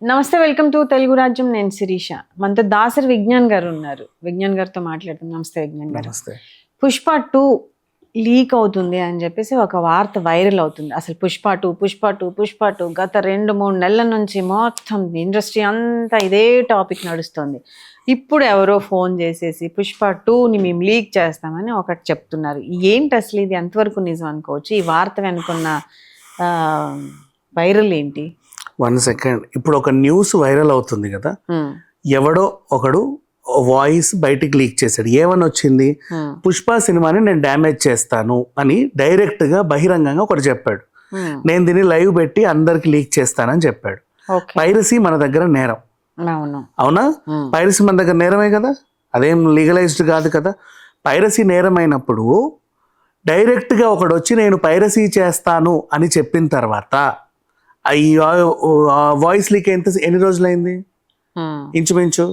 నమస్తే, welcome to Telugu రాజ్యం. నేను శిరీష. మనతో దాసరి విజ్ఞాన్ గారు ఉన్నారు. విజ్ఞాన్ గారితో మాట్లాడుతాం. నమస్తే విజ్ఞాన్ గారు. నమస్తే. పుష్ప 2 లీక్ అవుతుంది అని చెప్పేసి ఒక వార్త వైరల్ అవుతుంది. అసలు పుష్ప 2 గత 2-3 నెలల నుంచి మొత్తం ఇండస్ట్రీ అంతా ఇదే టాపిక్ నడుస్తుంది. ఇప్పుడు ఎవరో ఫోన్ చేసేసి పుష్ప 2ని మేము లీక్ చేస్తామని ఒకటి చెప్తున్నారు. ఏంటి అసలు ఇది ఎంతవరకు నిజం అనుకోవచ్చు? ఈ వార్త వెనుకున్న వైరల్ ఏంటి? 1 సెకండ్. ఇప్పుడు ఒక న్యూస్ వైరల్ అవుతుంది కదా, ఎవడో ఒకడు వాయిస్ బయటికి లీక్ చేశాడు. ఏమని వచ్చింది? పుష్ప సినిమాని నేను డ్యామేజ్ చేస్తాను అని డైరెక్ట్ గా బహిరంగంగా ఒకటి చెప్పాడు. నేను దీన్ని లైవ్ పెట్టి అందరికి లీక్ చేస్తానని చెప్పాడు. పైరసీ మన దగ్గర నేరం. అవునా? పైరసీ మన దగ్గర నేరమే కదా, అదేం లీగలైజ్డ్ కాదు కదా. పైరసీ నేరం అయినప్పుడు డైరెక్ట్ గా ఒకడు వచ్చి నేను పైరసీ చేస్తాను అని చెప్పిన తర్వాత ఈ వాయిస్ లీక్ ఎన్ని రోజులైంది? ఇంచుమించు.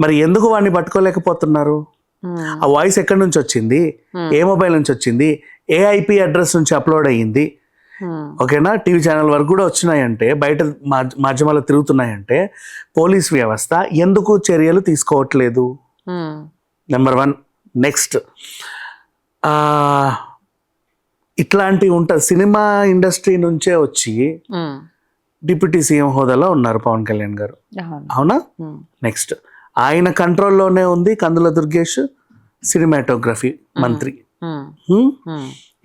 మరి ఎందుకు వాడిని పట్టుకోలేకపోతున్నారు? ఆ వాయిస్ ఎక్కడి నుంచి వచ్చింది? ఏ మొబైల్ నుంచి వచ్చింది? ఏ ఐపీ అడ్రస్ నుంచి అప్లోడ్ అయ్యింది? ఓకేనా? టీవీ ఛానల్ వరకు కూడా వచ్చినాయంటే, బయట మాధ్యమాలు తిరుగుతున్నాయంటే పోలీస్ వ్యవస్థ ఎందుకు చర్యలు తీసుకోవట్లేదు? నెంబర్ 1. నెక్స్ట్, ఇట్లాంటివి ఉంటుంది. సినిమా ఇండస్ట్రీ నుంచే వచ్చి డిప్యూటీ సీఎం హోదాలో ఉన్నారు పవన్ కళ్యాణ్ గారు. అవునా? నెక్స్ట్, ఆయన కంట్రోల్లోనే ఉంది కందుల దుర్గేష్, సినిమాటోగ్రఫీ మంత్రి.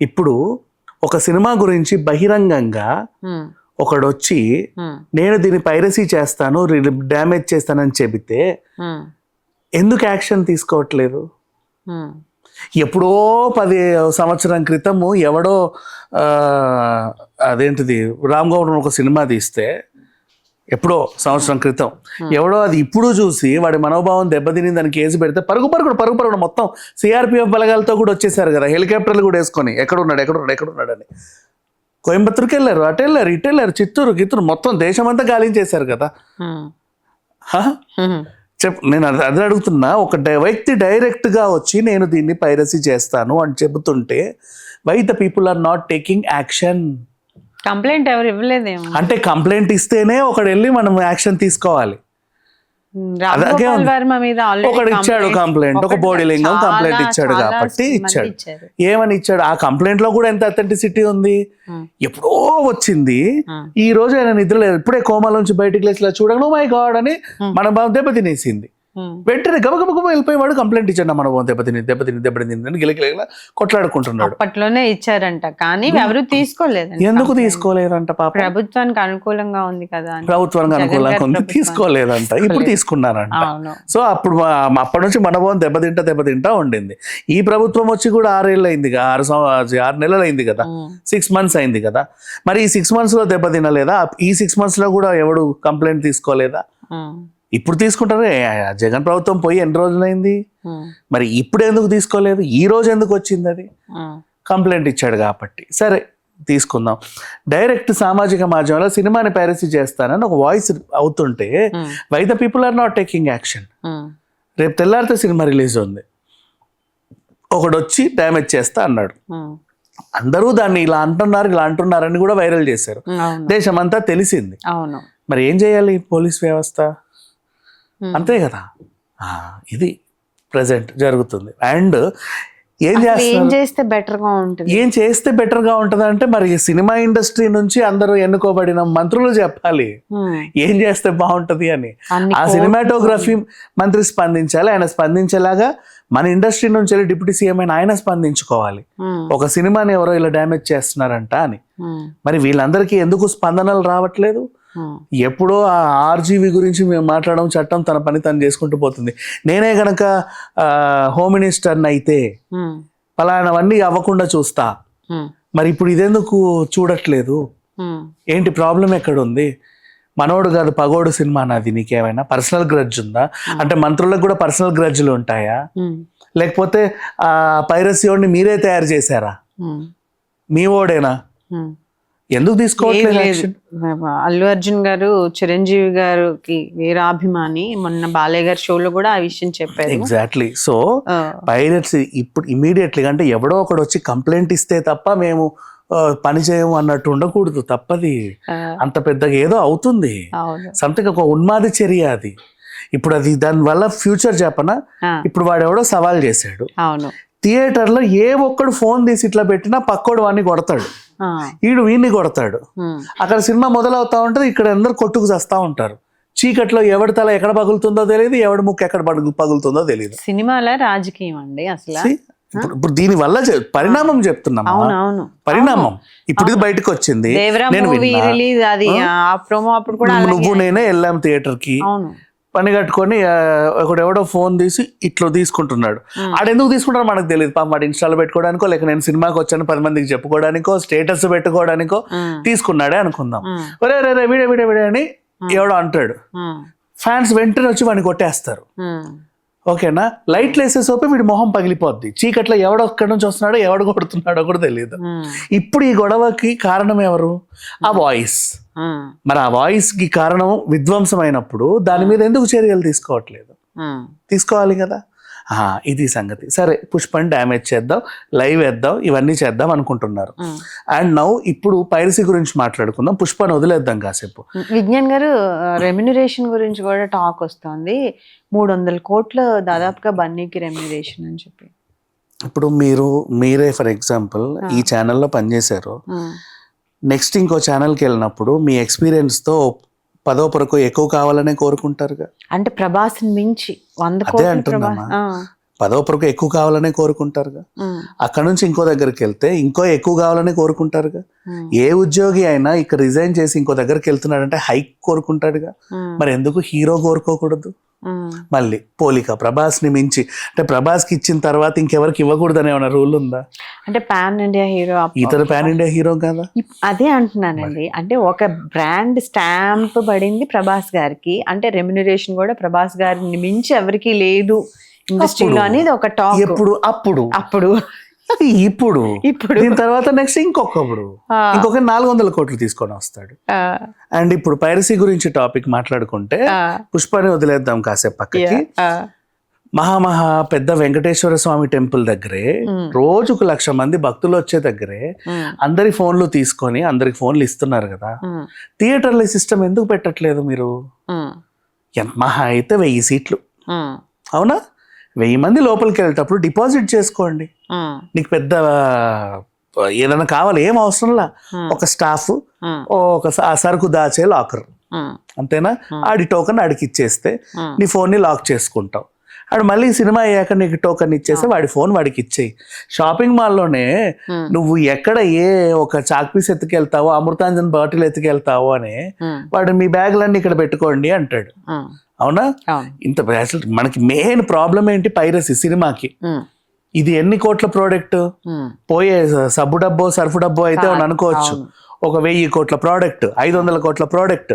ఇప్పుడు ఒక సినిమా గురించి బహిరంగంగా ఒకడు వచ్చి నేను దీన్ని పైరసీ చేస్తాను, డ్యామేజ్ చేస్తానని చెబితే ఎందుకు యాక్షన్ తీసుకోవట్లేదు? ఎప్పుడో 10 సంవత్సరం క్రితము ఎవడో అదేంటిది రామ్ గౌడ్ ఒక సినిమా తీస్తే, ఎప్పుడో సంవత్సరం క్రితం ఎవడో అది ఇప్పుడు చూసి వాడి మనోభావం దెబ్బతిని దానికి కేసు పెడితే పరుగు మొత్తం సిఆర్పిఎఫ్ బలగాలతో కూడా వచ్చేసారు కదా, హెలికాప్టర్లు కూడా వేసుకొని ఎక్కడున్నాడు అని. కోయంబత్తూరుకి వెళ్ళారు, అటు వెళ్ళారు, ఇటు వెళ్ళారు, చిత్తూరు మొత్తం దేశమంతా గాలించేశారు కదా. నేను అదే అడుగుతున్నా. ఒక వ్యక్తి డైరెక్ట్ గా వచ్చి నేను దీన్ని పైరసీ చేస్తాను అని చెబుతుంటే why the people are not taking action? Complaint ఎవరు ఇవ్వలేదేమో. అంటే కంప్లైంట్ ఇస్తేనే ఒకడు వెళ్ళి మనం యాక్షన్ తీసుకోవాలి. ఒకడు ఇచ్చాడు కంప్లైంట్, ఒక బోడిలింగం కంప్లైంట్ ఇచ్చాడు కాబట్టి ఇచ్చాడు. ఏమని ఇచ్చాడు? ఆ కంప్లైంట్ లో కూడా ఎంత అథెంటిసిటీ ఉంది? ఎప్పుడో వచ్చింది, ఈ రోజు ఆయన నిద్రలేదు, ఇప్పుడే కోమాలోంచి బయటికి లేచి చూడను మై గాడ్ అని మన బాబు దెబ్బతినేసింది. వెంటనే గబగబ వెళ్ళిపోయేవాడు కంప్లైంట్ ఇచ్చాడు, మన బాబు దెబ్బతిని గిలగిల కొట్లాడుకుంటున్నాడు. అప్పట్లోనే ఇచ్చారంట, కానీ ఎవరు తీసుకోలేదు. ఎందుకు తీసుకోలేదంట? పాప ప్రభుత్వానికి అనుకూలంగా ఉంది కదా, ప్రభుత్వానికి అనుకూలంగా ఉంది, తీసుకోలేదంట. ఇప్పుడు తీసుకున్నారంట. సో అప్పటి నుంచి మన బాబు దెబ్బతింటా ఉండింది. ఈ ప్రభుత్వం వచ్చి కూడా 6 ఏళ్ళు అయింది, 6 నెలలు అయింది కదా, 6 months అయింది కదా. మరి ఈ 6 months లో దెబ్బతినలేదా? ఈ 6 months లో కూడా ఎవడు కంప్లైంట్ తీసుకోలేదా? ఇప్పుడు తీసుకుంటారు. జగన్ ప్రభుత్వం పోయి ఎన్ని రోజులైంది? మరి ఇప్పుడు ఎందుకు తీసుకోలేదు? ఈ రోజు ఎందుకు వచ్చింది? అది కంప్లైంట్ ఇచ్చాడు కాబట్టి సరే తీసుకుందాం. డైరెక్ట్ సామాజిక మాధ్యమంలో సినిమాని పైరసీ చేస్తానని ఒక వాయిస్ అవుతుంటే why the people are not taking action? రేపు తెల్లారితే సినిమా రిలీజ్ ఉంది, ఒకడు వచ్చి డ్యామేజ్ చేస్తా అన్నాడు. అందరూ దాన్ని ఇలా అంటున్నారని కూడా వైరల్ చేశారు, దేశమంతా తెలిసింది. మరి ఏం చేయాలి పోలీస్ వ్యవస్థ? అంతే కదా. ఇది ప్రెసెంట్ జరుగుతుంది. అండ్ ఏం చేస్తే బెటర్ గా ఉంటుంది అంటే మరి సినిమా ఇండస్ట్రీ నుంచి అందరూ ఎన్నుకోబడిన మంత్రులు చెప్పాలి ఏం చేస్తే బాగుంటది అని. ఆ సినిమాటోగ్రఫీ మంత్రి స్పందించాలి. ఆయన స్పందించేలాగా మన ఇండస్ట్రీ నుంచి వెళ్ళి డిప్యూటీ సీఎం అయిన ఆయన స్పందించుకోవాలి. ఒక సినిమాని ఎవరో ఇలా డ్యామేజ్ చేస్తున్నారంట అని. మరి వీళ్ళందరికీ ఎందుకు స్పందనలు రావట్లేదు? ఎప్పుడో ఆ ఆర్జీవి గురించి మేము మాట్లాడడం, చట్టం తన పని తను చేసుకుంటూ పోతుంది. నేనే గనక హోమ్ మినిస్టర్ని అయితే ఫలానవన్నీ అవ్వకుండా చూస్తా, మరి ఇప్పుడు ఇదెందుకు చూడట్లేదు? ఏంటి ప్రాబ్లం ఎక్కడ ఉంది? మనోడు కాదు పగోడు సినిమా నాది, నీకేమైనా పర్సనల్ గ్రడ్జ్ ఉందా? అంటే మంత్రులకు కూడా పర్సనల్ గ్రడ్జ్లు ఉంటాయా? లేకపోతే ఆ పైరసీ వాడిని మీరే తయారు చేశారా? మీ ఓడేనా? ఎందుకు తీసుకోవట్లేదు? అల్లు అర్జున్ గారు చిరంజీవి గారికి వీరాభిమాని, మొన్న బాలయ్య గారి షోలో కూడా ఆ విషయం చెప్పారు. ఎగ్జాక్ట్లీ. సో పైరసీ ఇప్పుడు ఇమీడియట్లీ అంటే ఎవడో ఒకడు వచ్చి కంప్లైంట్ ఇస్తే తప్ప మేము పని చేయము అన్నట్టు ఉండకూడదు, తప్పది. అంత పెద్దగా ఏదో అవుతుంది, సంథింగ్ ఒక ఉన్మాది చర్య అది. ఇప్పుడు అది దానివల్ల ఫ్యూచర్ చెప్పనా, ఇప్పుడు వాడు ఎవడో సవాల్ చేశాడు, థియేటర్లో ఏ ఒక్కడు ఫోన్ తీసి ఇట్లా పెట్టినా పక్కోడు వాడిని కొడతాడు, వీడు వీడిని కొడతాడు. అక్కడ సినిమా మొదలవుతా ఉంటది, ఇక్కడ అందరు కొట్టుకు చేస్తా ఉంటారు. చీకట్లో ఎవడి తల ఎక్కడ పగులుతుందో తెలియదు, ఎవడి ముక్కు ఎక్కడ పగులుతుందో తెలియదు. సినిమాల రాజకీయం అండి అసలు. ఇప్పుడు దీని వల్ల పరిణామం చెప్తున్నాం, పరిణామం. ఇప్పుడు ఇది బయటకు వచ్చింది, నువ్వు నేనే వెళ్ళాం థియేటర్ కి, పని కట్టుకొని ఒకడెవడో ఫోన్ తీసి ఇట్లా తీసుకుంటున్నాడు. ఆడెందుకు తీసుకుంటారో మనకు తెలియదు. పాపం వాడు ఇన్స్టాల్ పెట్టుకోవడానికో, లేక నేను సినిమాకి వచ్చాను 10 మందికి చెప్పుకోవడానికో, స్టేటస్ పెట్టుకోవడానికో తీసుకున్నాడే అనుకుందాం. ఒరే రే వీడే వీడే వీడే అని ఎవడో అంటాడు, ఫ్యాన్స్ వెంటనే వచ్చి వాడిని కొట్టేస్తారు. ఓకేనా, లైట్లు వేసేసోపే వీడి మొహం పగిలిపోద్ది. చీకట్లో ఎవడొక్కడి నుంచి వస్తున్నాడో ఎవడు కొడుతున్నాడో కూడా తెలియదు. ఇప్పుడు ఈ గొడవకి కారణం ఎవరు? ఆ వాయిస్. మరి ఆ వాయిస్ కి కారణం విధ్వంసమైనప్పుడు దాని మీద ఎందుకు చర్యలు తీసుకోవట్లేదు? తీసుకోవాలి కదా. ఇది సంగతి. సరే, పుష్పని డ్యామేజ్ చేద్దాం, లైవ్ వేద్దాం, ఇవన్నీ చేద్దాం అనుకుంటున్నారు. అండ్ నౌ ఇప్పుడు పైరసీ గురించి మాట్లాడుకుందాం. పుష్పని వదిలేద్దాం కాసేపు. విజ్ఞాన్ గారు, రెమ్యునరేషన్ గురించి కూడా టాక్ వస్తుంది. 300 కోట్ల దాదాపుగా బన్నీకి రెమ్యునరేషన్ అని చెప్పి. ఇప్పుడు మీరే ఫర్ ఎగ్జాంపుల్ ఈ ఛానల్లో పనిచేశారు, నెక్స్ట్ ఇంకో ఛానల్కి వెళ్ళినప్పుడు మీ ఎక్స్పీరియన్స్తో 10వ పరకు ఎక్కువ కావాలనే కోరుకుంటారుగా. అంటే ప్రభాస్ మించి 100 అదే అంటున్నామా, 10వ పరకు ఎక్కువ కావాలనే కోరుకుంటారుగా. అక్కడ నుంచి ఇంకో దగ్గరికి వెళ్తే ఇంకో ఎక్కువ కావాలనే కోరుకుంటారుగా. ఏ ఉద్యోగి అయినా ఇక్కడ రిజైన్ చేసి ఇంకో దగ్గరికి వెళ్తున్నాడంటే హైక్ కోరుకుంటాడుగా. మరి ఎందుకు హీరో కోరుకోకూడదు? మళ్ళీ పోలిక ప్రభాస్ ని మించి, అంటే ప్రభాస్ కి ఇచ్చిన తర్వాత ఇంకెవరికి ఇవ్వకూడదని ఏమైనా రూల్ ఉందా? అంటే పాన్ ఇండియా హీరో, ఇతర పాన్ ఇండియా హీరో కదా. అదే అంటున్నానండి, అంటే ఒక బ్రాండ్ స్టాంప్ పడింది ప్రభాస్ గారికి, అంటే రెమ్యునరేషన్ కూడా ప్రభాస్ గారిని మించి ఎవరికి లేదు ఇండస్ట్రీలో అనేది ఒక టాక్. ఎప్పుడు? అప్పుడు ఇప్పుడు దీని తర్వాత నెక్స్ట్ ఇంకొక 400 కోట్లు తీసుకొని వస్తాడు. అండ్ ఇప్పుడు పైరసీ గురించి టాపిక్ మాట్లాడుకుంటే పుష్పని వదిలేద్దాం కాసేపు పక్కకి. మహా పెద్ద వెంకటేశ్వర స్వామి టెంపుల్ దగ్గరే రోజుకు 1,00,000 మంది భక్తులు వచ్చే దగ్గరే అందరి ఫోన్లు తీసుకొని అందరికి ఫోన్లు ఇస్తున్నారు కదా. థియేటర్ల సిస్టమ్ ఎందుకు పెట్టట్లేదు మీరు? మహా అయితే 1000 సీట్లు, అవునా? 1000 మంది లోపలికి వెళ్ళేటప్పుడు డిపాజిట్ చేసుకోండి. నీకు పెద్ద ఏదైనా కావాలి, ఏం అవసరంలా, ఒక స్టాఫ్, ఒక సరుకు దాచే లాకర్, అంతేనా? ఆడి టోకన్ ఆడికి ఇచ్చేస్తే నీ ఫోన్ని లాక్ చేసుకుంటావు. ఆడు మళ్ళీ సినిమా అయ్యాక నీకు టోకన్ ఇచ్చేస్తే వాడి ఫోన్ వాడికి ఇచ్చేయి. షాపింగ్ మాల్లోనే నువ్వు ఎక్కడ ఒక చాక్ పీస్ ఎత్తుకెళ్తావో, అమృతాంజన్ బాటిల్ ఎత్తుకెళ్తావో అని వాడు మీ బ్యాగ్లన్నీ ఇక్కడ పెట్టుకోండి అంటాడు, అవునా? ఇంత అసలు మనకి మెయిన్ ప్రాబ్లం ఏంటి? పైరసీ. సినిమాకి ఇది ఎన్ని కోట్ల ప్రోడక్ట్? పోయే సబ్బు డబ్బో సర్ఫ్ డబ్బో అయితే అనుకోవచ్చు, ఒక 1000 కోట్ల ప్రోడక్ట్, 500 కోట్ల ప్రోడక్ట్,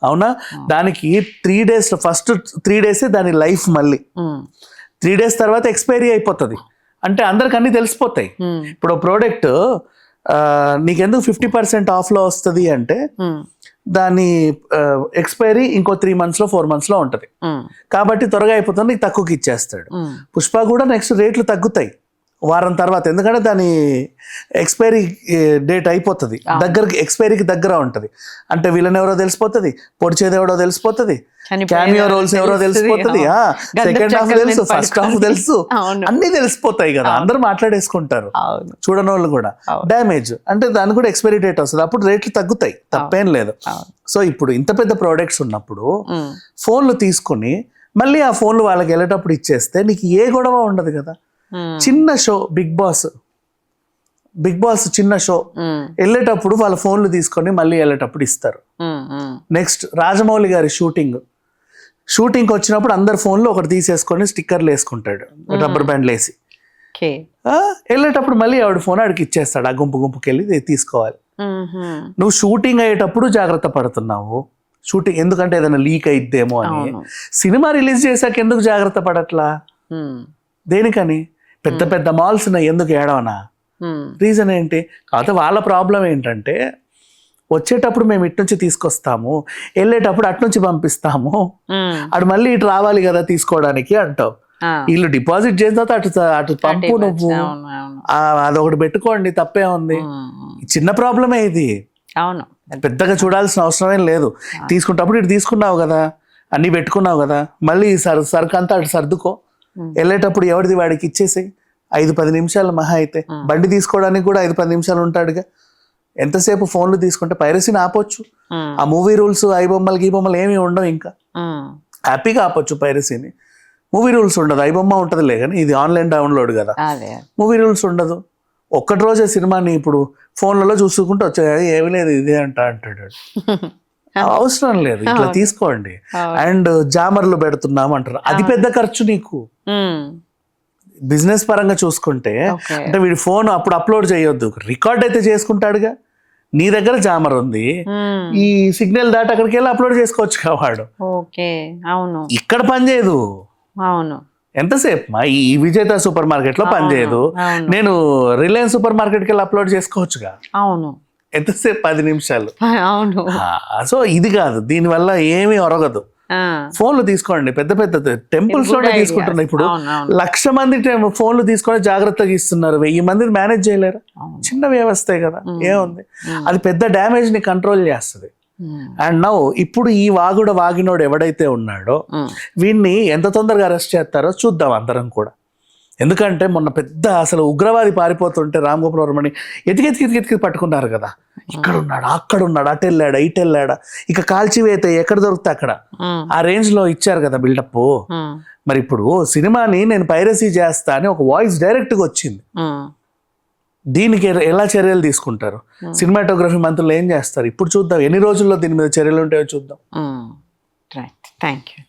అవునా? దానికి 3 days, ఫస్ట్ 3 days దాని లైఫ్, మళ్ళీ 3 days తర్వాత ఎక్స్పైరీ అయిపోతుంది. అంటే అందరికి అన్ని తెలిసిపోతాయి. ఇప్పుడు ప్రోడక్ట్ నీకెందుకు 50% ఆఫ్లో వస్తుంది అంటే దాని ఎక్స్పైరీ ఇంకో 3 months 4 months ఉంటది కాబట్టి త్వరగా అయిపోతుంది, నీకు తక్కువకి ఇచ్చేస్తాడు. పుష్ప కూడా నెక్స్ట్ రేట్లు తగ్గుతాయి వారం తర్వాత, ఎందుకంటే దాని ఎక్స్పైరీ డేట్ అయిపోతుంది, దగ్గరికి ఎక్స్పైరీకి దగ్గర ఉంటది. అంటే విలన్ ఎవరో తెలిసిపోతుంది, పొడిచేది ఎవరో తెలిసిపోతుంది, క్యామియో రోల్స్ ఎవరో తెలిసిపోతుంది, సెకండ్ హాఫ్ తెలుసు, ఫస్ట్ హాఫ్ తెలుసు, అన్ని తెలిసిపోతాయి కదా. అందరూ మాట్లాడేసుకుంటారు, చూడని వాళ్ళు కూడా. డ్యామేజ్ అంటే దానికి కూడా ఎక్స్పైరీ డేట్ వస్తుంది, అప్పుడు రేట్లు తగ్గుతాయి, తప్పేం లేదు. సో ఇప్పుడు ఇంత పెద్ద ప్రోడక్ట్స్ ఉన్నప్పుడు ఫోన్లు తీసుకుని మళ్ళీ ఆ ఫోన్లు వాళ్ళకి వెళ్ళేటప్పుడు ఇచ్చేస్తే నీకు ఏ గొడవ ఉండదు కదా. చిన్న షో బిగ్ బాస్ చిన్న షో వెళ్ళేటప్పుడు వాళ్ళ ఫోన్లు తీసుకొని మళ్ళీ వెళ్ళేటప్పుడు ఇస్తారు. నెక్స్ట్ రాజమౌళి గారి షూటింగ్ వచ్చినప్పుడు అందరు ఫోన్లు ఒకటి తీసేసుకొని స్టిక్కర్లు వేసుకుంటాడు, రబ్బర్ బ్యాండ్లు వేసి. వెళ్ళేటప్పుడు మళ్ళీ ఆవిడ ఫోన్ ఆడికి ఇచ్చేస్తాడు, ఆ గుంపుకి వెళ్ళి తీసుకోవాలి. నువ్వు షూటింగ్ అయ్యేటప్పుడు జాగ్రత్త పడుతున్నావు, షూటింగ్ ఎందుకంటే ఏదైనా లీక్ అయిద్దేమో అని. సినిమా రిలీజ్ చేశాక ఎందుకు జాగ్రత్త పడట్లా? దేనికని? పెద్ద పెద్ద మాల్స్ ఎందుకు ఏడవనా? రీజన్ ఏంటి? కాకపోతే వాళ్ళ ప్రాబ్లం ఏంటంటే వచ్చేటప్పుడు మేము ఇటు నుంచి తీసుకొస్తాము, వెళ్ళేటప్పుడు అటు నుంచి పంపిస్తాము, అటు మళ్ళీ ఇటు రావాలి కదా తీసుకోవడానికి అంటావు. వీళ్ళు డిపాజిట్ చేసిన తర్వాత అటు పంపు నువ్వు అదొకటి పెట్టుకోండి, తప్పే ఉంది. చిన్న ప్రాబ్లమే ఇది, అవును, పెద్దగా చూడాల్సిన అవసరమేం లేదు. తీసుకుంటప్పుడు ఇటు తీసుకున్నావు కదా, అన్ని పెట్టుకున్నావు కదా, మళ్ళీ సరుకు అంతా అటు సర్దుకో, వెళ్ళేటప్పుడు ఎవరిది వాడికి ఇచ్చేసి 5-10 నిమిషాలు మహా అయితే. బండి తీసుకోవడానికి కూడా 5-10 నిమిషాలు ఉంటాడుగా. ఎంతసేపు ఫోన్లు తీసుకుంటే పైరసీని ఆపొచ్చు. ఆ మూవీ రూల్స్ ఐబొమ్మలు గీబొమ్మలు ఏమీ ఉండవు, ఇంకా హ్యాపీగా ఆపొచ్చు పైరసీని. మూవీ రూల్స్ ఉండదు, ఐబొమ్మ ఉంటదిలే కానీ ఇది ఆన్లైన్ డౌన్లోడ్ కదా, మూవీ రూల్స్ ఉండదు. ఒక్కటి రోజే సినిమాని ఇప్పుడు ఫోన్లలో చూసుకుంటూ వచ్చాయి, ఏమీ లేదు ఇదే అంటాడు. అవసరం లేదు, ఇట్లా తీసుకోండి. అండ్ జామర్లు పెడుతున్నాం అంటారు, అది పెద్ద ఖర్చు నీకు. బిజినెస్ పరంగా చూసుకుంటే అంటే వీడి ఫోన్ అప్పుడు అప్లోడ్ చేయొద్దు, రికార్డ్ అయితే చేసుకుంటాడుగా. నీ దగ్గర జామర్ ఉంది, ఈ సిగ్నల్ దాటి అక్కడికి వెళ్ళి అప్లోడ్ చేసుకోవచ్చు కావాడు. అవును, ఇక్కడ పని చేయదు. అవును, ఎంతసేపు మా ఈ విజేత సూపర్ మార్కెట్ లో పని చేయదు, నేను రిలయన్స్ సూపర్ మార్కెట్కి వెళ్ళి అప్లోడ్ చేసుకోవచ్చుగా. అవును, ఎంతసేపు 10 నిమిషాలు. అవును. సో ఇది కాదు, దీనివల్ల ఏమీ ఒరగదు. ఫోన్లు తీసుకోండి, పెద్ద పెద్ద టెంపుల్స్ లోనే తీసుకుంటున్నారు. ఇప్పుడు 1,00,000 మంది ఫోన్లు తీసుకొని జాగ్రత్తగా ఇస్తున్నారు, 1000 మందిని మేనేజ్ చేయలేరు. చిన్న వ్యవస్థే కదా, ఏముంది, అది పెద్ద డ్యామేజ్ ని కంట్రోల్ చేస్తుంది. అండ్ నౌ ఇప్పుడు ఈ వాగినోడు ఎవడైతే ఉన్నాడో వీడిని ఎంత తొందరగా అరెస్ట్ చేస్తారో చూద్దాం అందరం కూడా. ఎందుకంటే మొన్న పెద్ద అసలు ఉగ్రవాది పారిపోతుంటే రామ్ గోపాల్ వర్మని ఎతికి పట్టుకున్నారు కదా. ఇక్కడ ఉన్నాడు, అక్కడ ఉన్నాడు, అటు వెళ్ళాడా, ఇటు వెళ్ళాడా, ఇక కాల్చివేతే ఎక్కడ దొరికితే అక్కడ, ఆ రేంజ్ లో ఇచ్చారు కదా బిల్డప్. మరి ఇప్పుడు సినిమాని నేను పైరసీ చేస్తా అని ఒక వాయిస్ డైరెక్ట్ గా వచ్చింది. దీనికి ఎలా చర్యలు తీసుకుంటారు, సినిమాటోగ్రఫీ మంత్రులు ఏం చేస్తారు, ఇప్పుడు చూద్దాం. ఎన్ని రోజుల్లో దీని మీద చర్యలు ఉంటాయో చూద్దాం. Thank you.